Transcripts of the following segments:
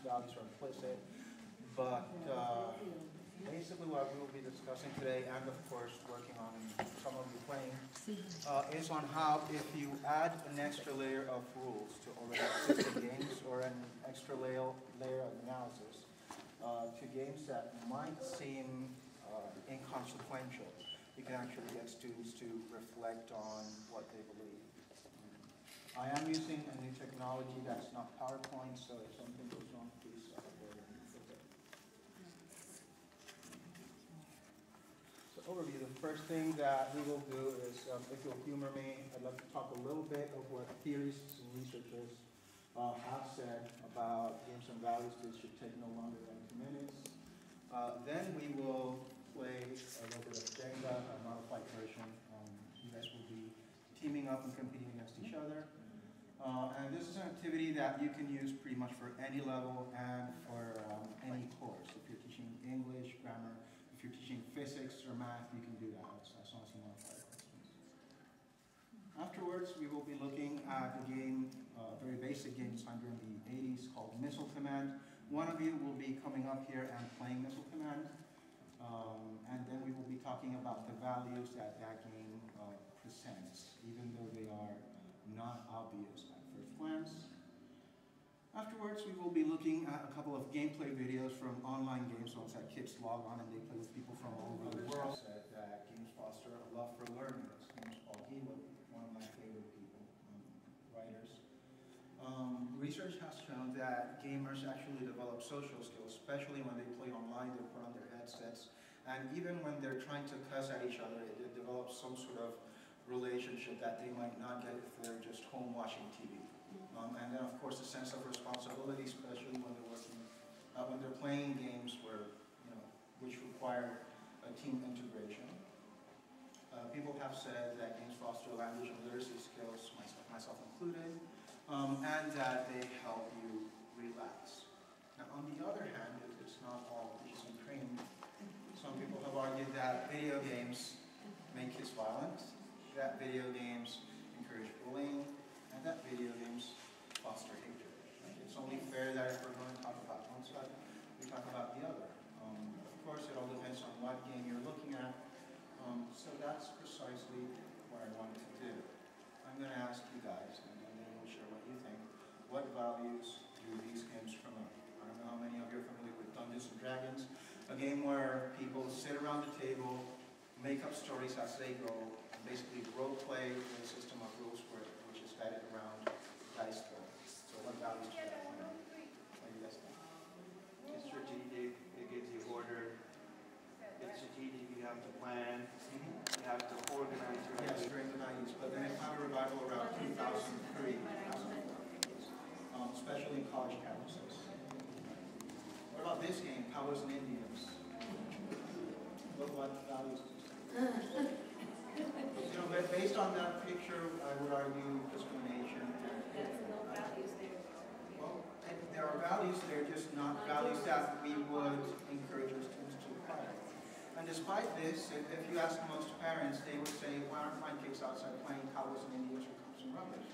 values are implicit. But basically what we will be discussing today, and of course working on, some of you playing, is on how if you add an extra layer of rules to already existing games, or an extra layer of analysis to games that might seem inconsequential, you can actually get students to reflect on what they believe. I am using a new technology that's not PowerPoint, so if something goes wrong, please bear with me. So overview, the first thing that we will do is, if you'll humor me, I'd like to talk a little bit of what theorists and researchers have said about games and values. This should take no longer than 2 minutes. Then we will play a little bit of Jenga, a modified version. You guys will be teaming up and competing against each other. And this is an activity that you can use pretty much for any level and for any course. If you're teaching English, grammar, if you're teaching physics or math, you can do that as long as you modify the questions. Afterwards, we will be looking at a game, a very basic game designed during the 80s called Missile Command. One of you will be coming up here and playing Missile Command. And then we will be talking about the values that that game presents, even though they are not obvious at first glance. Afterwards, we will be looking at a couple of gameplay videos from online games. So it's that kids log on and they play with people from all over the world. Said that games foster a love for learning. His name is Paul Hewitt, one of my favorite people, writers. Research has shown that gamers actually develop social skills, especially when they play online. They put on their headsets, and even when they're trying to cuss at each other, it develops some sort of relationship that they might not get if they're just home watching TV. And then, of course, a sense of responsibility, especially when they're working, when they're playing games where, which require a team integration. People have said that games foster language and literacy skills, myself included, and that they help you relax. Now, on the other hand, it's not all peaches and cream. Some people have argued that video games make kids violent, that video games encourage bullying, and that video games foster hatred. It's only fair that if we're going to talk about one side, we talk about the other. Of course, it all depends on what game you're looking at. So that's precisely what I wanted to do. I'm going to ask you guys, and then we'll share what you think. What values do these games promote? I don't know how many of you are familiar with Dungeons and Dragons, a game where people sit around the table, make up stories as they go, and basically role play with a system of rules which is guided around dice roll. So what values do you guys think? What do you guys think? It's strategic, it gives you order. It's strategic, you have to plan, you have to organize your life. Yes, during the 90s, but then it found a revival around 2003, especially in college campuses. What about this game, Cowboys and Indians? What values do you say? Based on that picture, I would argue discrimination. There's no values there. Well, there are values there, just not values that we would encourage our students to acquire. And despite this, if you ask most parents, they would say, why aren't my kids outside playing Cowboys and Indians or Cops and Rubbers?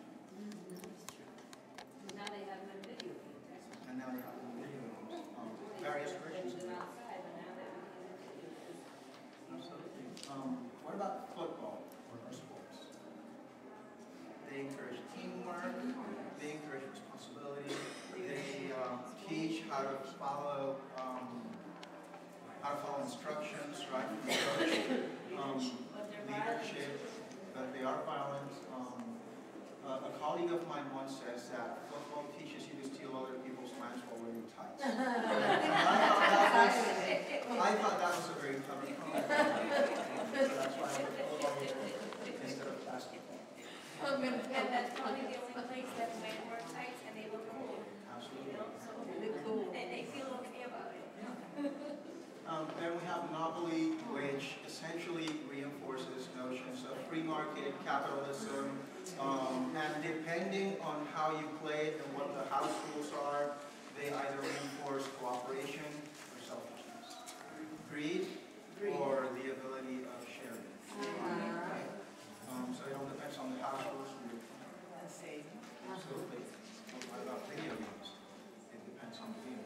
Now they have them in video games. And now they have them in video games. Various versions of it. Absolutely. What about football or other sports? They encourage teamwork, they encourage responsibility, they teach how to follow instructions, right, from the coach, leadership, but they are violent. A colleague of mine once says that football teaches you to steal other people's lines while wearing tights. I thought that was a very clever comment. So that's why I put football here instead of basketball. And that's probably the only place that men wear tights and they look cool. Absolutely. So they feel okay about it. Then we have Monopoly, which essentially reinforces notions of free market, capitalism, and depending on how you play it and what the house rules are, they either reinforce cooperation or selfishness, greed, or the ability of sharing. So it all depends on the house rules. Absolutely. What about video games? It depends on the game.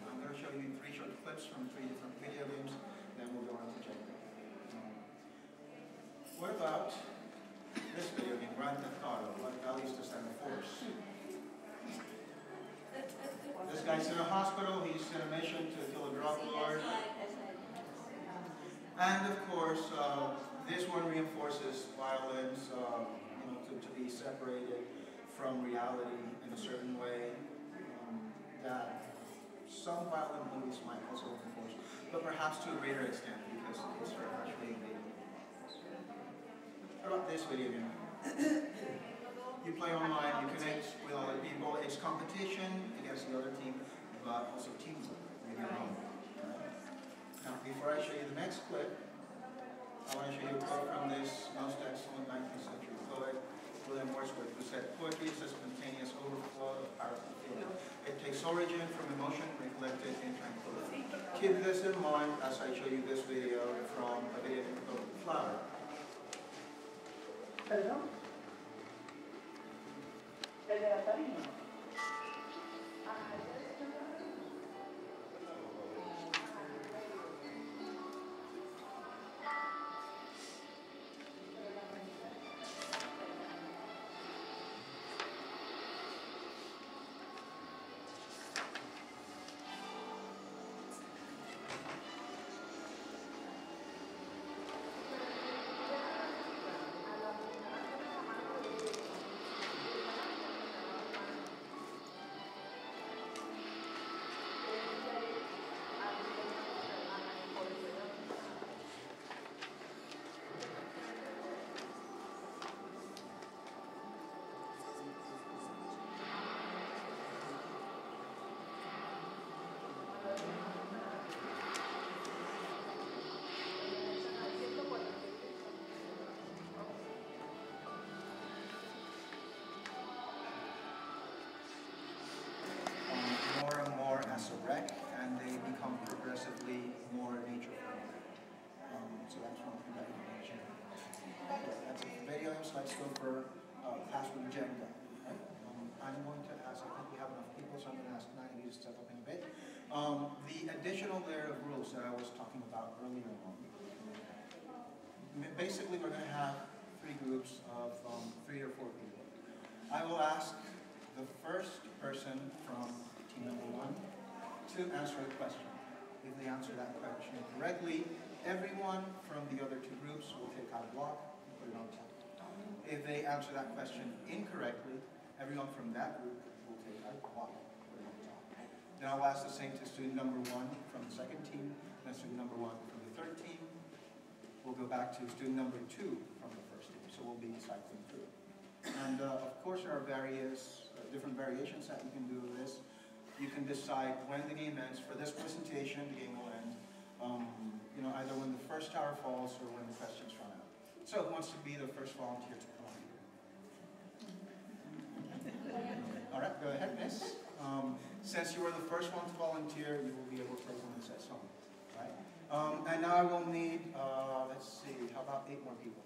It's in a hospital. He's in a mission to kill a drug lord. And of course, this one reinforces violence, to be separated from reality in a certain way that some violent movies might also reinforce, but perhaps to a greater extent because kids are actually invading. How about this video game? You play online, you connect with other people. It's competition against the other team, but also teamwork with your own. Now, before I show you the next clip, I want to show you a quote from this most excellent 19th century poet, William Wordsworth, who said, "Poetry is a spontaneous overflow of powerful feeling. It takes origin from emotion reflected in tranquility." Keep this in mind as I show you this video from a video called Flower. ¿Perdón? El de la tarima. And they become progressively more nature-friendly. So that's one thing that you mentioned. That's it for videos. Let's go for classroom Jenga. Right? I'm going to ask, I think we have enough people, so I'm going to ask 9 of you to step up in a bit. The additional layer of rules that I was talking about earlier on. Basically, we're going to have 3 groups of 3 or 4 people. I will ask the first person from team number 1 to answer the question. If they answer that question correctly, everyone from the other 2 groups will take out a block and put it on top. If they answer that question incorrectly, everyone from that group will take out a block and put it on top. Then I'll ask the same to student number 1 from the second team, and student number 1 from the third team. We'll go back to student number 2 from the first team, so we'll be cycling through. And of course there are various different variations that you can do with this. You can decide when the game ends. For this presentation, the game will end either when the first tower falls or when the questions run out. So who wants to be the first volunteer to come on here? All right, go ahead, miss. Since you were the first one to volunteer, you will be able to play when it says home. Right? And now I will need, let's see, how about 8 more people?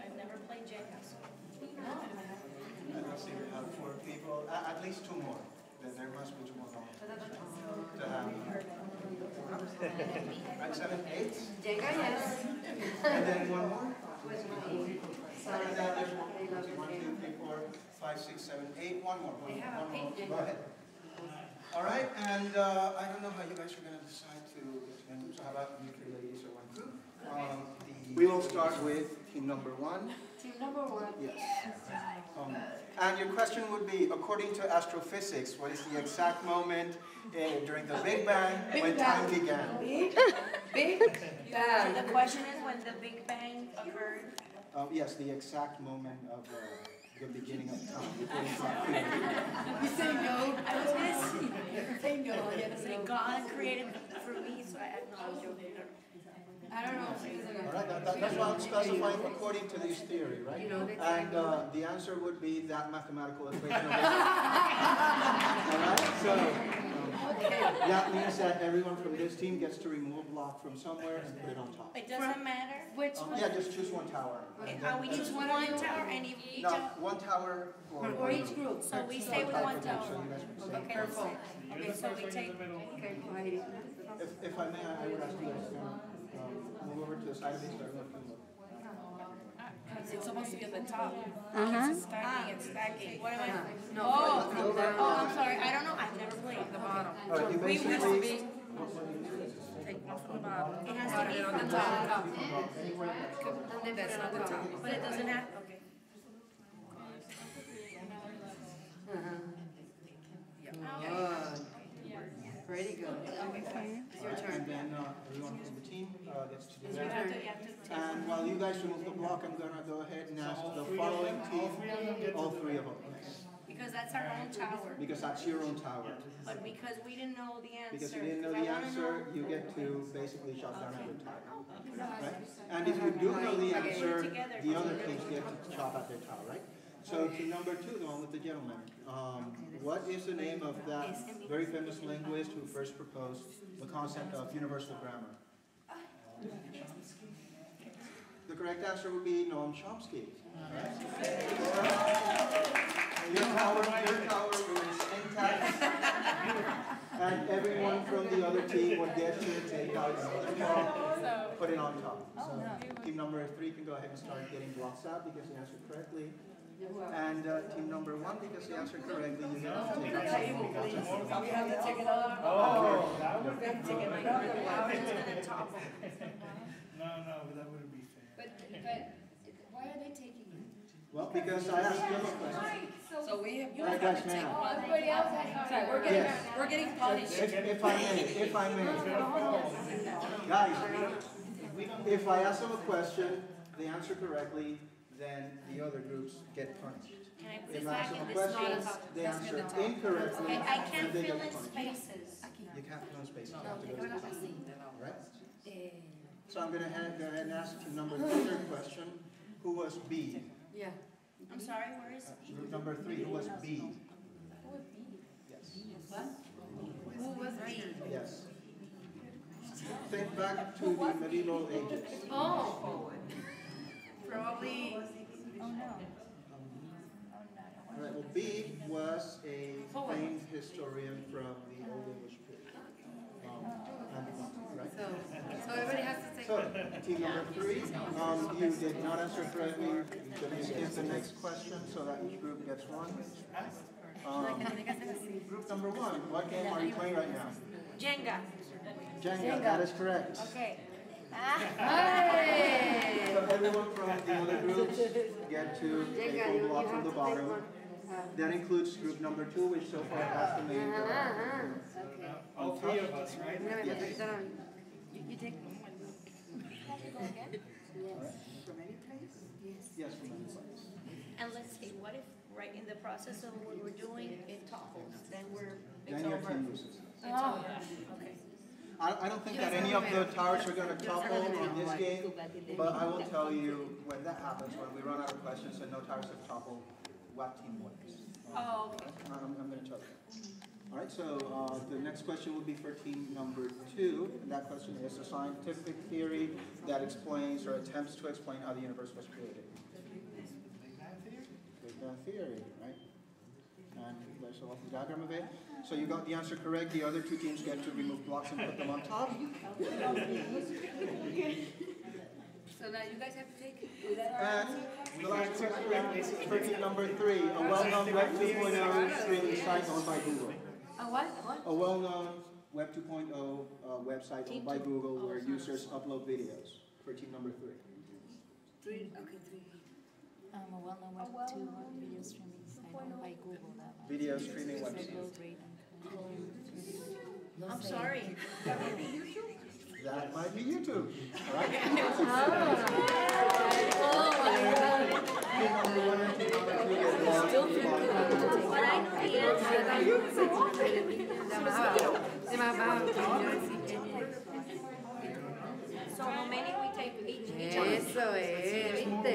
I've never played Jenga, so. Let's see, we have 4 people, at least 2 more. There must be 2 more to have. Right, 7, 8? Jenga, yes. And then 1 more? And then there's 1, 2, 3, 4, 5, 6, 7, 8. 1 more. One more. Go ahead. All right, and I don't know how you guys are going to decide to get so how about you 3 ladies or 1 group? We will start with team number 1. Team number 1. Yes. And your question would be, according to astrophysics, what is the exact moment during the Big Bang when time began? Big Bang. So the question is when the Big Bang occurred. Yes, the exact moment of the beginning of time. You say no. I was going to say no. say God created for me, so I acknowledge you. I don't know if she's in All right, that's why I'm specifying according to this theory, right? You know, And the answer would be that mathematical equation. All right, so that means that everyone from this team gets to remove a block from somewhere and put it on top. It doesn't matter. Which one? Yeah, just choose 1 tower. We choose one tower and each No, tower. 1 tower For each group. So we stay with 1 tower. So you guys would say. Okay, careful. Okay, so we take. Okay, quiet. If I may, I would ask you guys to move over to the side of these so everyone can look. It's supposed to be on the top. Uh-huh. It's stacking and stacking. What am I? No, Oh, I'm sorry, I don't know, I've never played. the bottom. All right, you We used to basically, be, take one from the bottom. It has Put to be it on from the the top. top, That's not the top. but it doesn't have, okay. Pretty good. It's your turn. and then everyone from the team gets to do You that. have to And while you guys remove the block, I'm gonna go ahead and ask the following team, all three of them, because that's our own tower. because that's your own tower. But because we didn't know the answer. Because you didn't know I the wanna answer, know- you get to basically shut down every tower. Right? And if you do know the answer, the other teams get to chop at their tower, right? So to number 2, the one with the gentleman. What is the name of that very famous linguist who first proposed the concept of universal grammar? The correct answer would be Noam Chomsky. Your tower is intact. And everyone from the other team would get to take out another block, put it on top. So team number 3 can go ahead and start getting blocks out because they answered correctly. And team number 1, because they answered correctly, you get to take out some more blocks. We have to take it out. Oh, that would We have to take it like Ours is gonna topple. no, that wouldn't be fair. But why are they taking it? Well, because I asked them a question. So we have, you Right, have guys, to take now. one. Everybody else has. Sorry, Yes. we're getting punished. If I may. Guys, if I ask them a question, they answer correctly, then the other groups get punished. Can I put If it I ask back them in a the question, space? they answer incorrectly, Okay, I then can't they fill get in punished. spaces. You can't fill in spaces, you have to go to the top. Right? So I'm gonna go ahead and ask team number 3 their question. Who was B? Yeah. I'm sorry, where is it? Group number 3, who was B? Yes. Who was B? Yes. Think back to the medieval ages. Oh. Probably. All right, well, B was a famed historian from the Old English period. Right? So everybody has to take So, one. team number 3, you did not answer correctly. You're going to skip the next question so that each group gets one. Group number 1, what game are you playing right now? Jenga. Jenga, that is correct. Okay. Hey! So everyone from the other groups get to take a block from the bottom. That includes group number 2, which so far has the main All 3 of us, right? Yes. You take From any place? Yes, from any place. And let's see, what if right in the process of what we're doing, it topples, then it's Then your over. team loses. It's over, okay. I don't think that any of the towers are going to topple in this game, but I will tell you when that happens, when we run out of questions and no towers have toppled, what team wins. Oh, okay. I'm going to tell you. All right, so the next question will be for team number 2, and that question is a scientific theory that explains or attempts to explain how the universe was created. Big Bang Theory, right? And there's a little diagram of it. So you got the answer correct. The other 2 teams get to remove blocks and put them on top. So now you guys have to take. And the last question for team number 3, a well-known Web 2.0 streaming site owned by Google. A what? A well-known Web 2.0 website owned by Google where users upload videos for team number 3. 3. Okay, 3. A well-known Web 2 video streaming site owned by Google that Video streaming website. load rate and I'm sorry. That might be YouTube. All right? Team number 1 and team number 2 get blocks. But I know the answer. So how many we take each other? Eso es, ¿viste?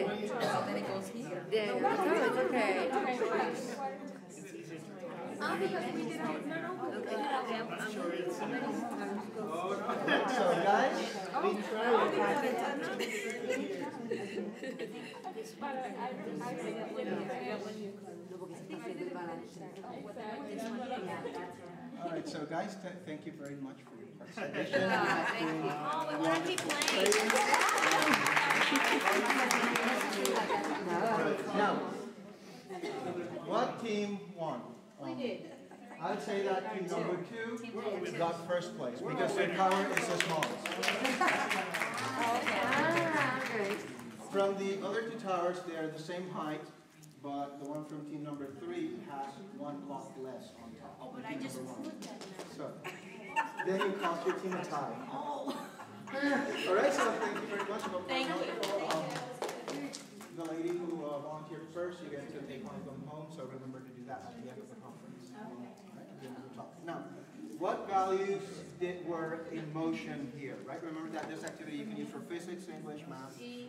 Then it goes here. Yeah, it's okay. So guys, be All right, so guys, thank you very much for your participation. Oh, we want to keep playing. No, What team won? We did. I'd say that team number 2 got first place because their tower is the smallest. Great. From the other 2 towers, they're the same height, but the one from team number 3 has 1 block less on top. Oh, but I just looked at them. So, then you cost your team a tie. Oh. All right, so thank you very much. Thank you. The lady who volunteered first, you get to take one of them home, so remember to do that at the end of the conference. Right, at the end of the talk. Now, what values were in motion here, right? Remember that this activity you can use for physics, English, math. Teamwork,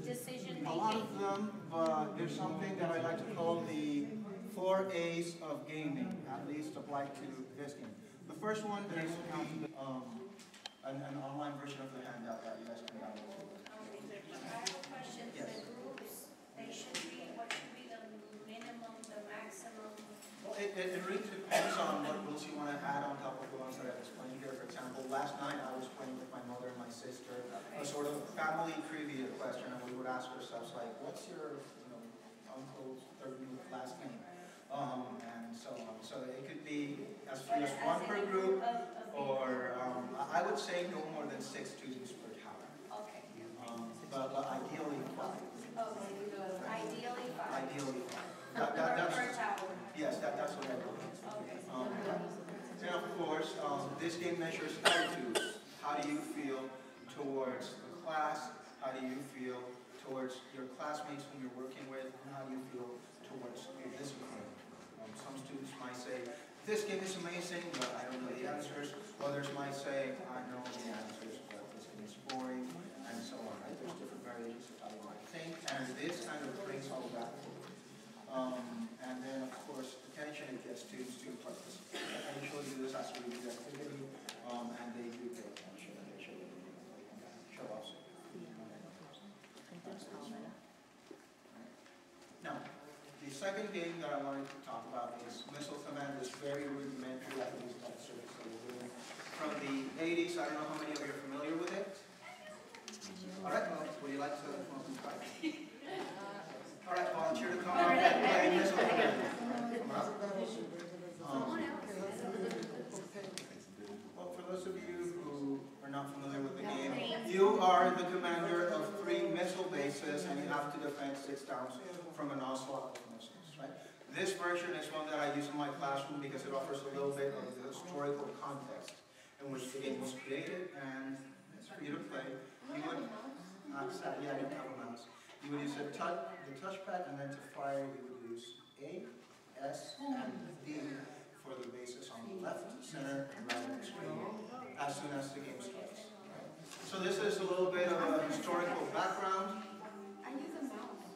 decision A lot making. of them, but there's something that I like to call the 4 A's of gaming, at least applied to this game. The first one is an online version of the handout that you guys can download. I have a question. Yes. The groups, what should be the minimum, the maximum? Well, it really depends on what rules you want to add on top of the ones that I've explained here. For example, last night I was playing with my mother and my sister a sort of family trivia question, and we would ask ourselves like, what's your uncle's third last name? And so on. So it could be as few as 1 per group, or I would say no more than 6 students per tower. Okay. But ideally 5. Ideally 5. Ideally 5. Per tower. Yes, that's what I believe. Okay. And of course, this game measures attitudes. How do you feel towards the class? How do you feel towards your classmates whom you're working with? And how do you feel towards your discipline? Some students might say, this game is amazing, but I don't know the answers. Others might say, I know the answers, but this game is boring, and so on. Right? There's different variations of how you might think, and this kind of brings all that forward. And then, of course, attention, it gets students to participate. I usually do this after we do the activity, and they do pay attention, and they show up. Now, the second game that I wanted to talk about is Missile Command, this very rudimentary activity type service that we're doing from the 80s. I don't know how many of you are familiar with it. All right, well, would you like to try? All right, volunteer to come up and play Missile Command. Come up. Well, for those of you who are not familiar with the game, you are the commander of 3 missile bases, and you have to defend 6 towns from an onslaught of missiles, right? This version is one that I use in my classroom because it offers a little bit of the historical context in which the game was created, and it's for you to play. You would, sadly I don't have a mouse. You would use the touchpad, and then to fire you would use A, S, and D for the bases on the left, center, and right of the screen as soon as the game starts. Right? So this is a little bit of a historical background. I use a mouse.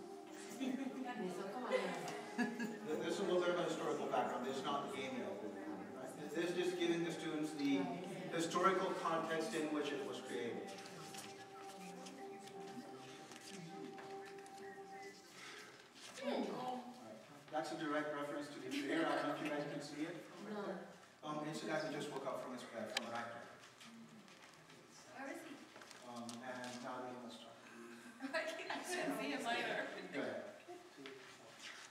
This is a little bit of a historical background. This is not the game yet. Right? This is just giving the students the historical context in which it was created. That's a direct reference to the chair. I don't know if you guys can see it. No. It's a guy who just woke up from his bed, from an actor. Where is he? And now we must start. I couldn't see him either. Go ahead.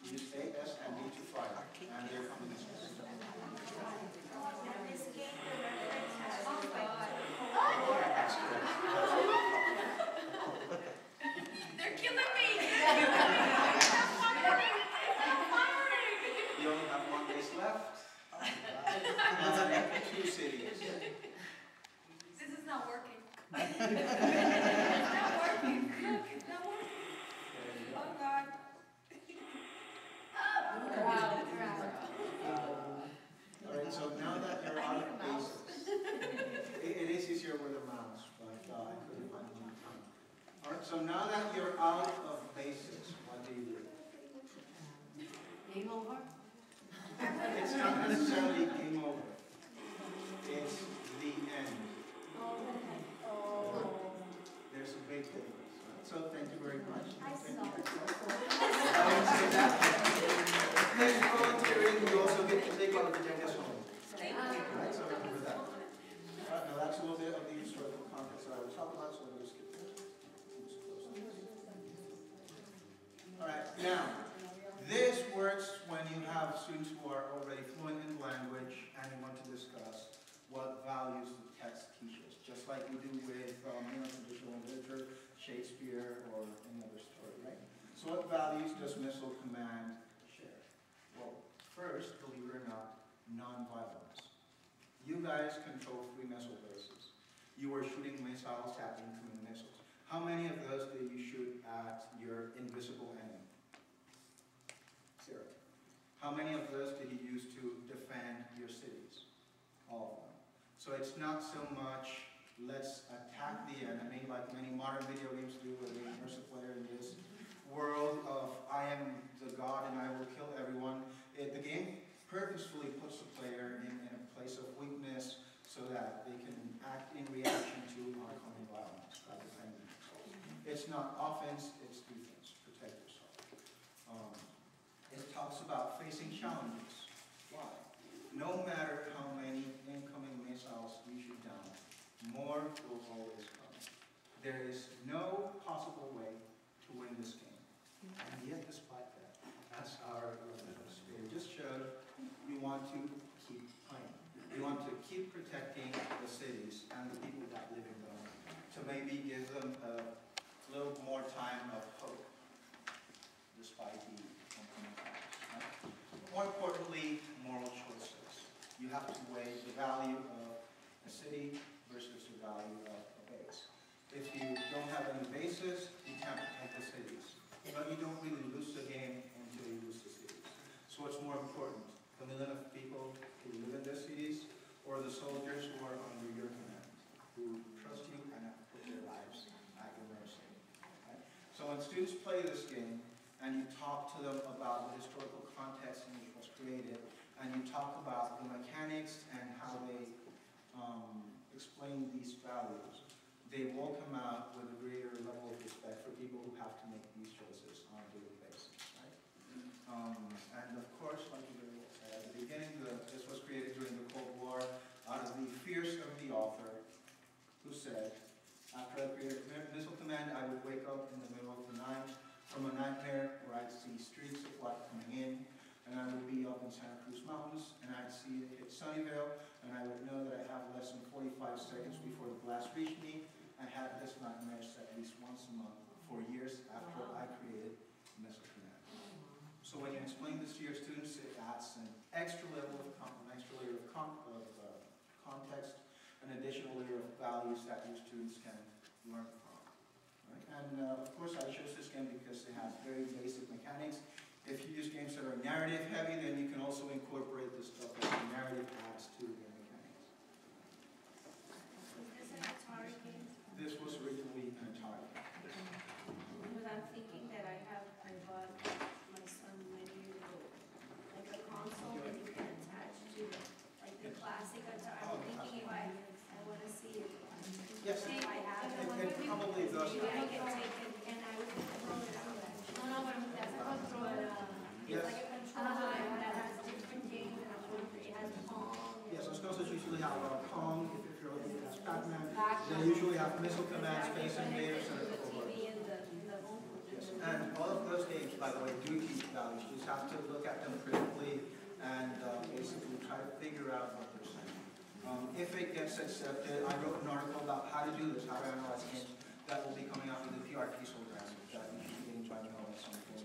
You use A, S, and D to fire. And they're coming this way. That's correct. They're killing me! You only have 1 base left. And 2 cities. This is not working. It's not working. Look, it's not working. Oh God. Alright, so now that you're out of bases, it is easier with a mouse, but I couldn't find one time. Alright, so now that you're out of bases, what do you do? Game over? It's not necessarily game over. It's the end. There's a big difference. Right? So thank you very much. I would say that. Next volunteering, you also get to take one of the Jenga home. Right, so remember that. Alright, now that's a little bit of the historical context that I was talking about, so let me just skip that. like we do with traditional literature, Shakespeare, or any other story, right? So what values does missile command share? Well, first, believe it or not, non-violence. You guys control 3 missile bases. You are shooting missiles at incoming missiles. How many of those did you shoot at your invisible enemy? 0. How many of those did you use to defend your cities? All of them. So it's not so much, let's attack the enemy like many modern video games do, where they immerse a player in this world of I am the god and I will kill everyone. The game purposefully puts the player in a place of weakness so that they can act in reaction to oncoming violence by defending themselves. It's not offense, it's defense. Protect yourself. It talks about facing challenges. Why? No matter how many incoming missiles you shoot down, more will always come. There is no possible way to win this game. And yet, despite that, that's our spirit just showed we want to keep playing. We want to keep protecting the cities and the people that live in them to maybe give them a little more time of hope despite the incoming attacks. Right? More importantly, moral choices. You have to weigh the value of a city versus the value of a base. If you don't have any bases, you can't protect the cities. But you don't really lose the game until you lose the cities. So what's more important, the million of people who live in the cities, or the soldiers who are under your command, who trust you and have put their lives at your mercy? Right? So when students play this game, and you talk to them about the historical context in which it was created, and you talk about the mechanics and how they explain these values, they will come out with a greater level of respect for people who have to make these choices on a daily basis, right? And of course, like you said at the beginning, this was created during the Cold War out of the fears of the author, who said, after I created Missile Command, I would wake up in the middle of the night from a nightmare where I'd see streaks of light coming in, and I would be up in Santa Cruz Mountains, and I'd see it hit Sunnyvale, and I would know that I have less than 45 seconds before the blast reached me. I had this nightmare at least once a month for years after I created Missile Command. So when you explain this to your students, it adds an extra level of context, an additional layer of values that your students can learn from. Right? And of course, I chose this game because it has very basic mechanics. If you use games that are narrative heavy, then you can also incorporate the stuff that the narrative adds to their mechanics. Is this an Atari game? This was originally an Atari. Because I'm thinking that I bought my son many years ago, like a console that you can attach to, like the classic Atari. I'm thinking if I want to see it. Yes, If I have it, it probably does. maybe I can take it and I would control it out. No, pero that's a controller. Yes. It's like a controller that has different games and I'm wondering, it has Pong. Yes, those consoles usually have Pong, if you're looking at Pac-Man. They usually have Missile Command, Space Invaders, and a couple of others. Yes. And all of those games, by the way, do teach values. You just have to look at them critically and basically try to figure out what they're saying. If it gets accepted, I wrote an article about how to do this, how to analyze games, that will be coming out with the PRTesol grant that you should be getting by now at some point.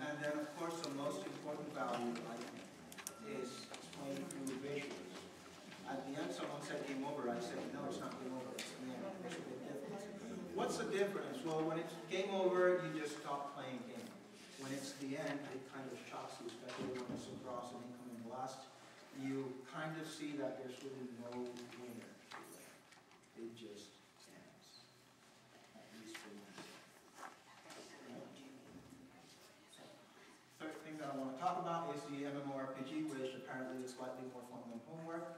And then, of course, the most important value, I think, is explained through visuals. At the end, someone said game over. I said, no, it's not game over. It's the end. There's a big difference. What's the difference? Well, when it's game over, you just stop playing the game. When it's the end, it kind of shocks you, especially when it's across an incoming blast. You kind of see that there's really no winner. It just ends. At least for me. Third thing that I want to talk about is the MMORPG, which apparently is slightly more fun than homework.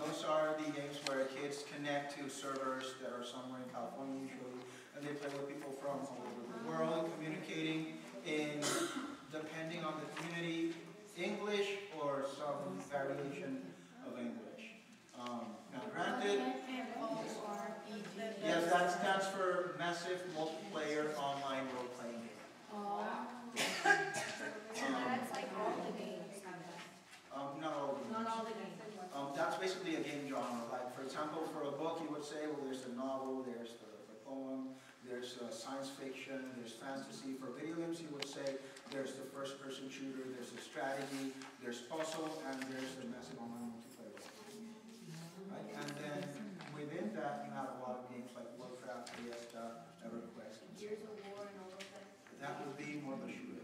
Those are the games where kids connect to servers that are somewhere in California usually, and they play with people from all over the world, communicating in, depending on the community, English or some variation of English. Now granted, yes, that stands for Massive Multiplayer Online Role-Playing Game. That's like all the games. Not all of them. Not all the games. That's basically a game genre example, for a book, you would say, well, there's the novel, there's the poem, there's science fiction, there's fantasy. For video games, you would say, there's the first-person shooter, there's the strategy, there's puzzle, and there's the massive online multiplayer. Right? And then within that, you have a lot of games like Warcraft, Fiesta, EverQuest. Gears of War and all of that. That would be more of a shooter.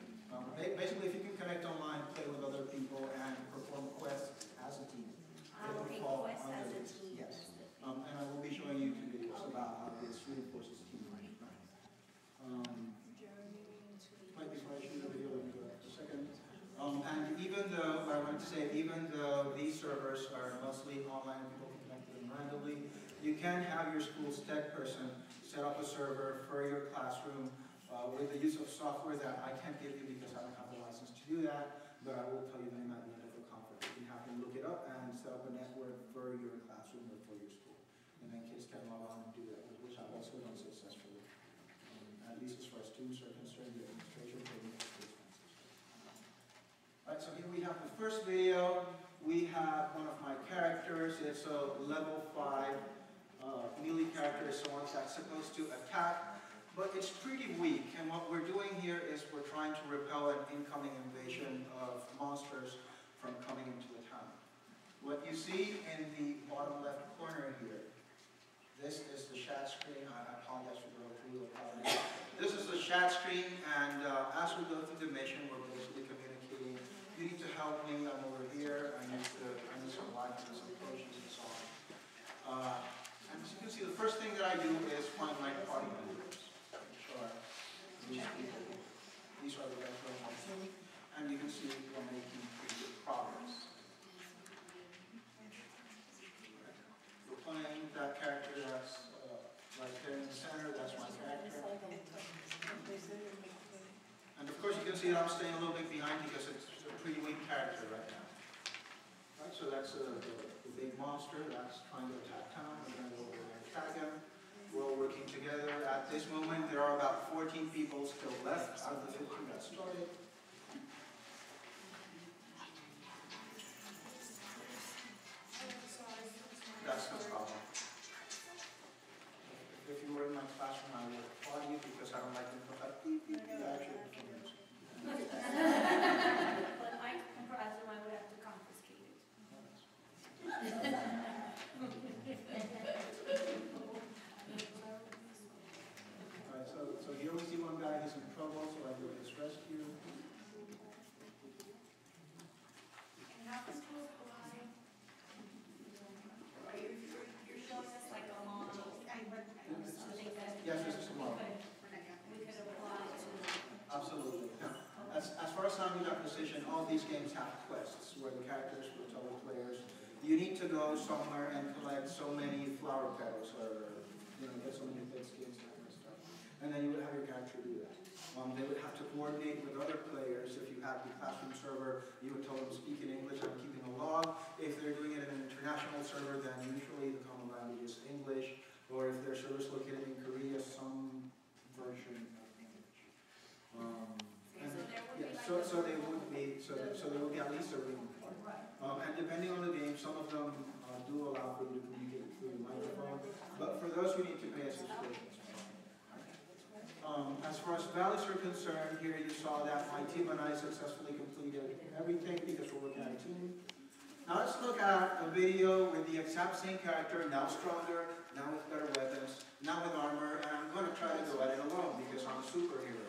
Basically, if you can connect online, play with other people, and perform quests as a team. It would Okay, fall quest under as a this. team. Yes. And I will be showing you two videos about how this reinforces teamwork. Might be before I shoot a video, let me go back for a second. And even though, I want to say, even though these servers are mostly online, people can connect to them randomly, you can have your school's tech person set up a server for your classroom with the use of software that I can't give you because I don't have the license to do that, but I will tell you the name at the end of the conference. You can have them look it up and set up a network for your classroom or for your school. And then kids can log on and do that, which I've also done successfully. At least as far as students are concerned, the administration for me is expensive. Alright, so here we have the first video. We have one of my characters. It's a level 5 melee character, someone that's supposed to attack, but it's pretty weak. And what we're doing here is we're trying to repel an incoming invasion of monsters from coming into the town. What you see in the bottom left corner here, this is the chat screen. I apologize for going through the This is the chat screen, and as we go through the mission, we're basically communicating. You need to help me, I'm over here. I need some live presentations and so on. And as you can see, the first thing that I do is find my party members, which are these people. These are the guys who are helping, and you can see we're making pretty good progress. We're playing that character that's right there in the center. That's my character. And of course, you can see that I'm staying a little bit behind because it's a pretty weak character right now. Right, so that's the big monster that's trying to attack town. We're going to go over there and attack him. We're all working together. At this moment, there are about 14 people still left out of the 15 that started. That's no problem. If you were in my classroom, I would applaud you because I don't like them to have beep, beep, beep. Actually, But my classroom, I would have to confiscate it. Alright, so here we see one guy who's in trouble, so I do his rescue. And how is school going? You're showing us like a model, something that Yes, this is a model. we could apply to. Absolutely. Yeah. As far as I'm in that position, all these games have quests where the characters will tell the players, you need to go somewhere and collect so many flower petals or get so many big skins, that kind of stuff. And then you would have your character do that. They would have to coordinate with other players. If you have the classroom server, you would tell them speak in English, I'm keeping a log. If they're doing it in an international server, then usually the common language is English. Or if their server is located in Korea, some version of English. So there would be at least a reading part. And depending on the game, some of them do allow for you to communicate through the microphone. But for those who need to pay a subscription. As far as values are concerned, here you saw that my team and I successfully completed everything because we're working on a team. Now let's look at a video with the exact same character, now stronger, now with better weapons, now with armor, and I'm going to try to go at it alone because I'm a superhero.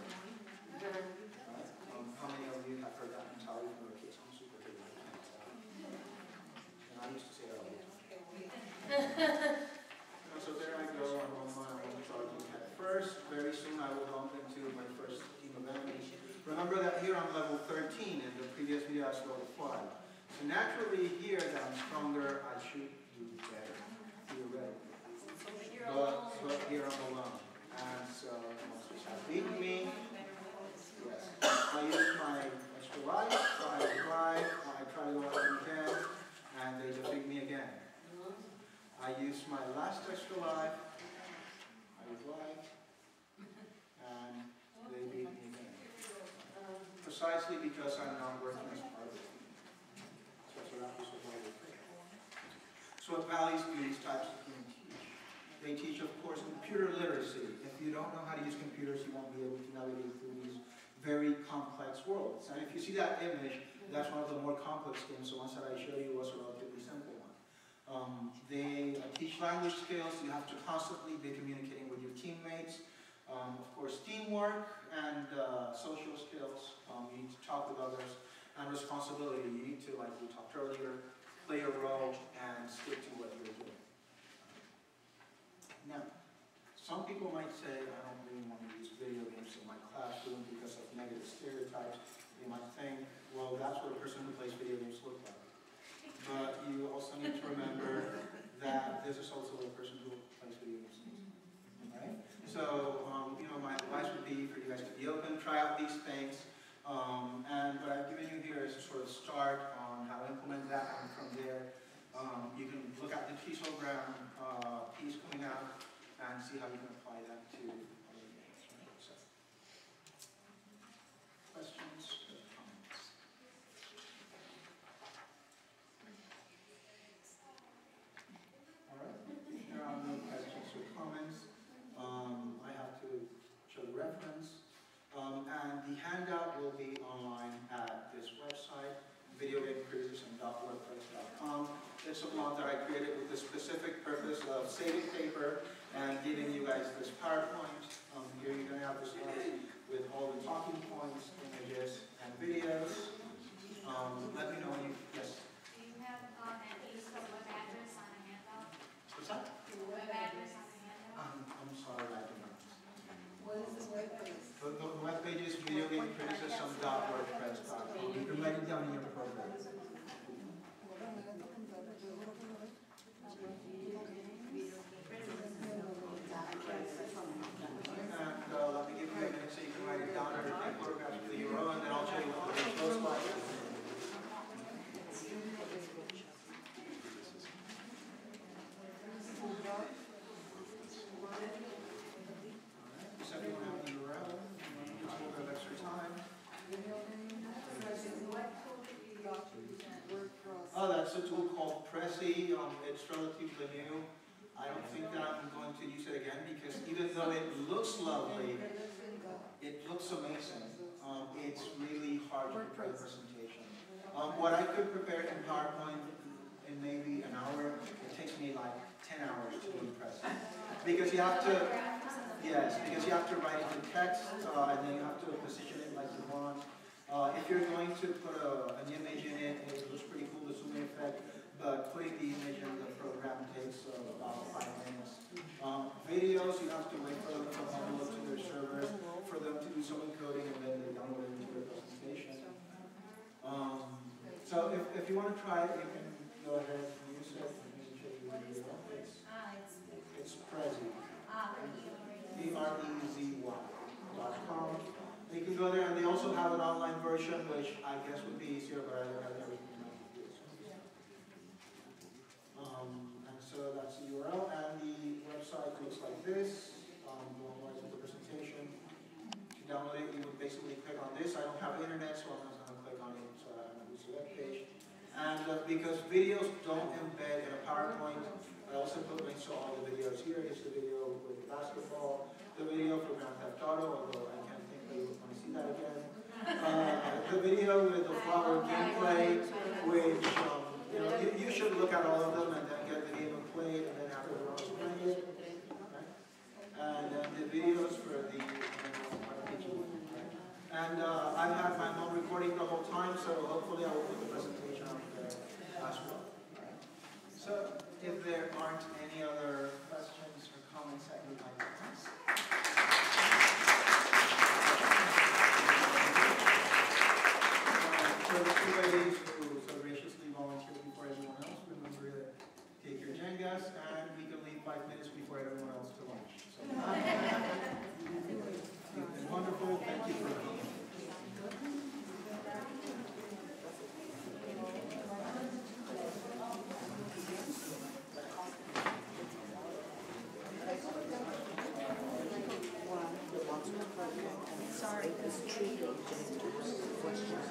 How many of you have heard that mentality from your kids? I'm a superhero. And I used to say that all the time. So there I go, I'm on my own charging head first. Very soon I will bump into my first team of enemies. Remember that here I'm level 13, in the previous video I was level 5. So naturally here that I'm stronger, I should do better, theoretically. But here I'm alone. And so monsters have beaten me. Yes. I use my extra life, so I revive, I try to go out again, and they defeat me again. I use my last extra life, I revive, and they beat me again. Precisely because I'm not working as part of the team. So that's what happens with my. So So what values do these types of games teach? They teach, of course, computer literacy. If you don't know how to use computers, you won't be able to navigate through these very complex worlds. And if you see that image, that's one of the more complex games. The ones that I showed you was a relatively simple one. They teach language skills. You have to constantly be communicating with your teammates. Of course, teamwork and social skills. You need to talk with others. And responsibility. You need to, like we talked earlier, play a role and stick to what you're doing. Now, some people might say, I don't really want to use video games in my classroom because of negative stereotypes. They might think, well, that's what a person who plays video games looks like. But you also need to remember that this is also a person who plays video games. Right? So, you know, my advice would be for you guys to be open, try out these things. And what I've given you here is a sort of start on how to implement that, and from there you can look at the PRTesol piece coming out and see how you can apply that to other games. Right? So, questions or comments? All right, if there are no questions or comments, I have to show the reference. And the handout will be online at this website, videogamecriticism.wordpress.com. It's a blog that I created with the specific purpose of saving paper and giving you guys this PowerPoint. Here you're going to have the slides with all the talking points, images, and videos. Let me know when you, yes? Do you have at least a web address on a handout? What's that? The web address on a handout? I'm sorry, I do not. What is the web page? The web page is videogamecriticism.wordpress.com. You can write it down in your program. And let me give you a minute so you can write it down or take photographs with your own, and then I'll show you what the page looks like. Does everyone have the URL? A little bit of extra time. Oh, that's a tool called Prezi. It's relatively new. I don't think that I'm going to use it again because even though it looks lovely, it looks amazing. It's really hard to prepare a presentation. What I could prepare in PowerPoint in maybe an hour, it takes me like 10 hours to do Prezi. Because you have to, yes, because you have to write it in text, and then you have to position it like you want. If you're going to put an image in it, it looks pretty cool, the zoom effect, but putting the image in the program takes about 5 minutes. Videos, you have to wait for them to upload to their servers, for them to do some encoding, and then they download it into their presentation. So if you want to try it, you can go ahead and use it. It's Prezi. PRTezy.com. You can go there, and they also have an online version, which I guess would be easier, but I have everything else. And so that's the URL, and the website looks like this. The one with the presentation. To download it, you would basically click on this. I don't have internet, so I'm not going to click on it. So I'm going to use the web page. And because videos don't embed in a PowerPoint, I also put links to all the videos. Here is the video with the basketball, the video for Grand Theft Auto, although I can't think that you would want to see that again. The video with the flower gameplay, which you know, you should look at all of them and then get the game and play it, and then after the round play it. Okay? And then the videos for the and I've had my mom recording the whole time, so hopefully I will put the presentation up there as well. Right? So if there aren't any other questions or comments that you'd like to ask. So the two ladies who so graciously volunteered before everyone else, remember to take your Jengas, and we can leave 5 minutes before everyone else to lunch. So, you've been wonderful. Thank you for coming. Sorry, it's true. Questions.